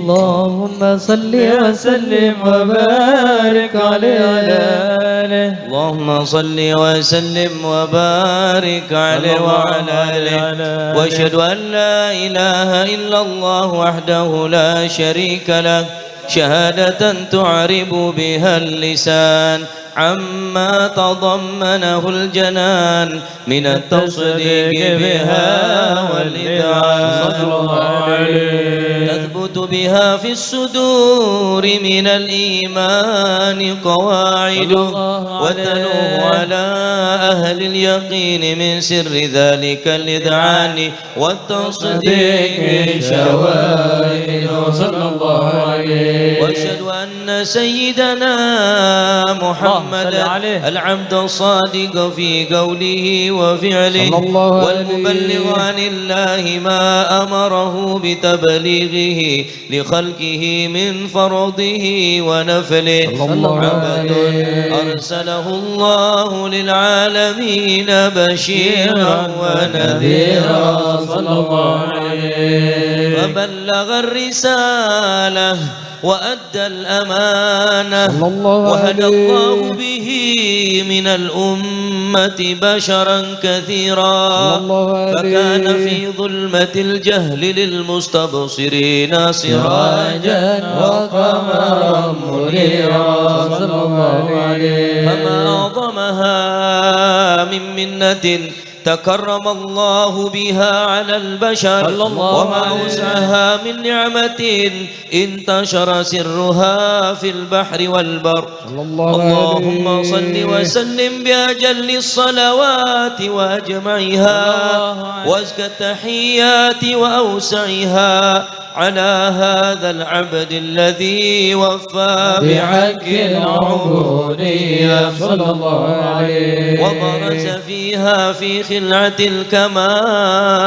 اللهم صل وسلم وبارك عليه اللهم صل وسلم وبارك عليه وعلى آله واشهد أن لا إله إلا الله وحده لا شريك له شهادة تعرب بها اللسان عما تضمنه الجنان من التصديق بها والإذعان تثبت بها في الصدور من الإيمان قواعد وتنوه على أهل اليقين من سر ذلك الإذعان والتصديق شوائد صلى الله عليه واشهد أن سيدنا محمدا العبد الصادق في قوله وفعله والمبلغ عن الله ما أمره بتبليغه لخلقه من فرضه ونفله عبد أرسله الله للعالمين بشيرا ونذيرا صلى الله عليه فبلغ الرسالة وأدى الأمانة وهدى الله به من الأمة بشرا كثيرا فكان في ظلمة الجهل للمستبصرين سراجا وقمرا منيرا صلى الله عليه فما أعظمها من منة تكرم الله بها على البشر وما أوسعها من نعمة انتشر سرها في البحر والبر اللهم صل وسلم بأجل الصلوات وأجمعها وأزكى التحيات وأوسعها على هذا العبد الذي وفى بحق العبودية صلى الله عليه وبرز فيها في خلعة الكمال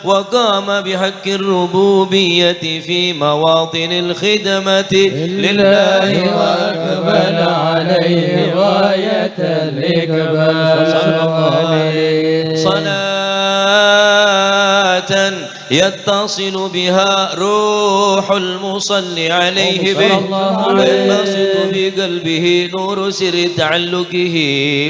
وقام بحق الربوبية في مواطن الخدمة لله وأقبل عليه غاية الإقبال صلى الله عليه صلاة يتصل بها روح المصلي عليه به وينبسط في قلبه نور سر تعلقه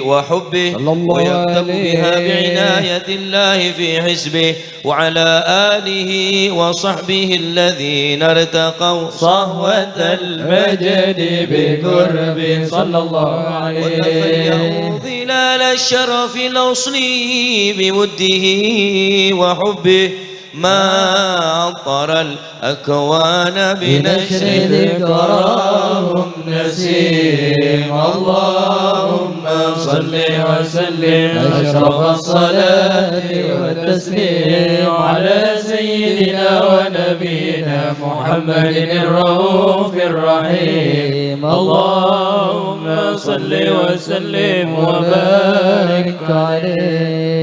وحبه ويكتب بها بعناية الله في حسبه وعلى آله وصحبه الذين ارتقوا صهوة المجد بقرب صلى الله عليه وتفيأوا ظلال الشرف الأصلي بوده وحبه ما أطر الأكوان بنشر ذكراهم نسيم اللهم صل وسلم أشرف الصلاة والتسليم على سيدنا ونبينا محمد الرؤوف الرحيم اللهم صل وسلم وبارك عليه